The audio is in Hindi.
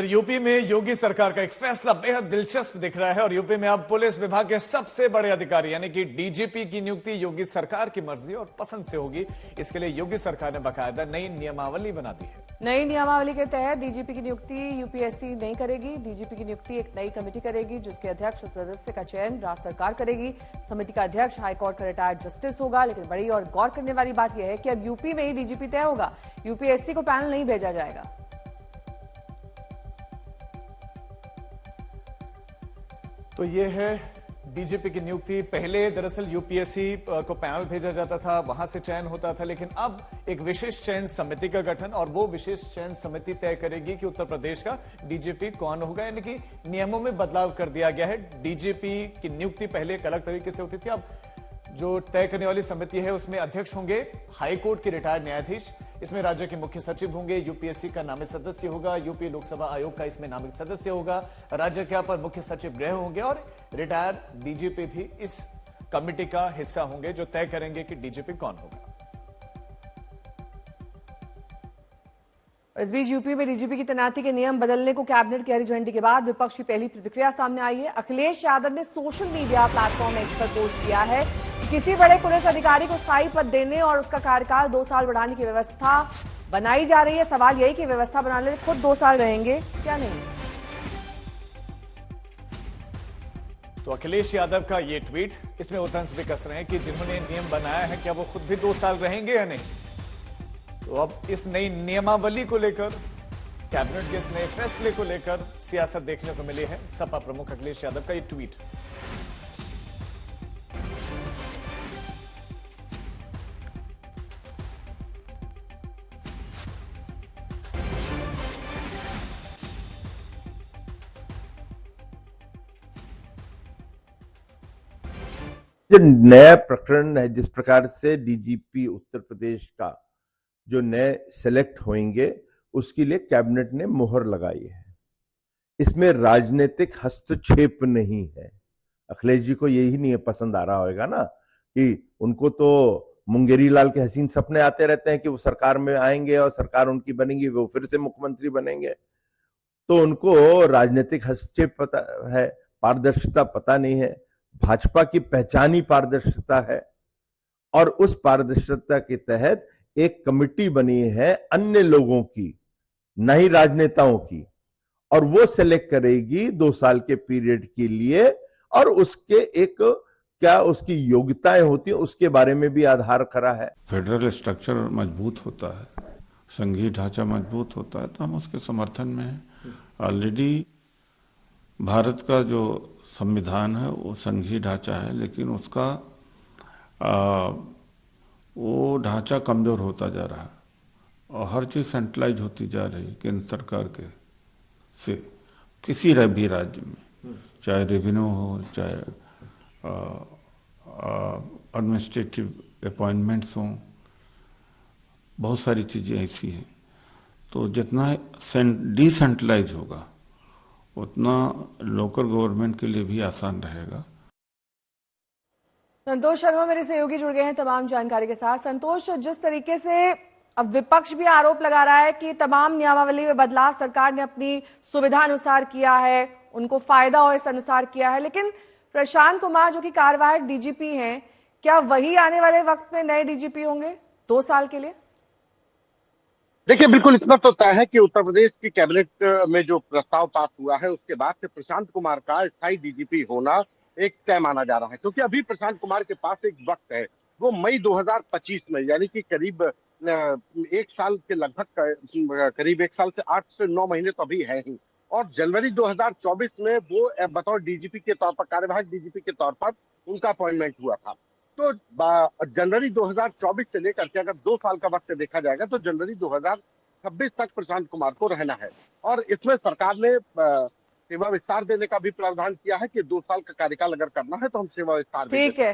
यूपी में योगी सरकार का एक फैसला बेहद दिलचस्प दिख रहा है और यूपी में अब पुलिस विभाग के सबसे बड़े अधिकारी यानी कि डीजीपी की नियुक्ति योगी सरकार की मर्जी और पसंद से होगी। इसके लिए योगी सरकार ने बाकायदा नई नियमावली बना दी है। नई नियमावली के तहत डीजीपी की नियुक्ति यूपीएससी नहीं करेगी। डीजीपी की नियुक्ति एक नई कमेटी करेगी जिसके अध्यक्ष और सदस्य का चयन राज्य सरकार करेगी। समिति का अध्यक्ष हाईकोर्ट का रिटायर्ड जस्टिस होगा। लेकिन बड़ी और गौर करने वाली बात यह है कि अब यूपी में ही डीजीपी तय होगा। यूपीएससी को पैनल नहीं भेजा जाएगा। तो ये है डीजीपी की नियुक्ति। पहले दरअसल यूपीएससी को पैनल भेजा जाता था, वहां से चयन होता था, लेकिन अब एक विशेष चयन समिति का गठन और वो विशेष चयन समिति तय करेगी कि उत्तर प्रदेश का डीजीपी कौन होगा। यानी कि नियमों में बदलाव कर दिया गया है। डीजीपी की नियुक्ति पहले एक अलग तरीके से होती थी, अब जो तय करने वाली समिति है उसमें अध्यक्ष होंगे हाईकोर्ट के रिटायर्ड न्यायाधीश। इसमें राज्य के मुख्य सचिव होंगे, यूपीएससी का नामित सदस्य होगा, यूपी लोकसभा आयोग का इसमें नामित सदस्य होगा, राज्य के अपर मुख्य सचिव गृह होंगे और रिटायर्ड डीजीपी भी इस कमेटी का हिस्सा होंगे जो तय करेंगे कि डीजीपी कौन होगा। इस बीच यूपी में डीजीपी की तैनाती के नियम बदलने को कैबिनेट की हरी झंडी के बाद विपक्ष की पहली प्रतिक्रिया सामने आई है। अखिलेश यादव ने सोशल मीडिया प्लेटफॉर्म एक्स पर पोस्ट किया है कि किसी बड़े पुलिस अधिकारी को स्थायी पद देने और उसका कार्यकाल 2 साल बढ़ाने की व्यवस्था बनाई जा रही है। सवाल यही कि व्यवस्था बनाने में खुद 2 साल रहेंगे क्या नहीं। तो अखिलेश यादव का ये ट्वीट, इसमें वो तंज भी कस रहे हैं कि जिन्होंने नियम बनाया है क्या वो खुद भी 2 साल रहेंगे या नहीं। तो अब इस नई नियमावली को लेकर, कैबिनेट के इस नए फैसले को लेकर सियासत देखने को मिली है। सपा प्रमुख अखिलेश यादव का ये ट्वीट। जो नया प्रकरण है, जिस प्रकार से डीजीपी उत्तर प्रदेश का जो नए सेलेक्ट होंगे उसके लिए कैबिनेट ने मोहर लगाई है। इसमें राजनीतिक हस्तक्षेप नहीं है। अखिलेश जी को यही नहीं पसंद आ रहा होगा ना कि उनको तो मुंगेरी लाल के हसीन सपने आते रहते हैं कि वो सरकार में आएंगे और सरकार उनकी बनेगी, वो फिर से मुख्यमंत्री बनेंगे। तो उनको राजनीतिक हस्तक्षेप पता है, पारदर्शिता पता नहीं है। भाजपा की पहचान ही पारदर्शिता है और उस पारदर्शिता के तहत एक कमेटी बनी है अन्य लोगों की, नहीं राजनेताओं की, और वो सेलेक्ट करेगी 2 साल के पीरियड के लिए और उसके एक क्या उसकी योग्यताएं होती है उसके बारे में भी आधार करा है। फेडरल स्ट्रक्चर मजबूत होता है, संघीय ढांचा मजबूत होता है तो हम उसके समर्थन में हैं। ऑलरेडी भारत का जो संविधान है वो संघीय ढांचा है, लेकिन उसका वो ढांचा कमजोर होता जा रहा है और हर चीज सेंट्रलाइज होती जा रही है केंद्र सरकार के से किसी भी राज्य में, चाहे रेवेन्यू हो, चाहे एडमिनिस्ट्रेटिव अपॉइंटमेंट्स हों, बहुत सारी चीजें ऐसी हैं। तो जितना डिसेंट्रलाइज होगा उतना लोकल गवर्नमेंट के लिए भी आसान रहेगा। संतोष शर्मा मेरे सहयोगी जुड़ गए हैं तमाम जानकारी के साथ। संतोष, जिस तरीके से अब विपक्ष भी आरोप लगा रहा है कि तमाम नियमावली में बदलाव सरकार ने अपनी सुविधा अनुसार किया है, उनको फायदा हो इस अनुसार किया है, लेकिन प्रशांत कुमार जो कि कार्यवाहक डीजीपी हैं, क्या वही आने वाले वक्त में नए डीजीपी होंगे 2 साल के लिए? देखिए, बिल्कुल इतना तो तय है कि उत्तर प्रदेश की कैबिनेट में जो प्रस्ताव पास हुआ है उसके बाद से प्रशांत कुमार का स्थायी डीजीपी होना एक तय माना जा रहा है, क्योंकि अभी प्रशांत कुमार के पास एक वक्त है। वो मई 2025 में, यानी कि करीब 1 साल के लगभग, करीब 1 साल से 8 से 9 महीने तो अभी है ही, और जनवरी 2024 में वो बतौर डीजीपी के तौर पर, कार्यवाहक डीजीपी के तौर पर उनका अपॉइंटमेंट हुआ था। तो जनवरी 2024 से लेकर के अगर 2 साल का वक्त देखा जाएगा तो जनवरी 2026 तक प्रशांत कुमार को रहना है। और इसमें सरकार ने सेवा विस्तार देने का भी प्रावधान किया है कि 2 साल का कार्यकाल अगर करना है तो हम सेवा विस्तार भी ठीक है।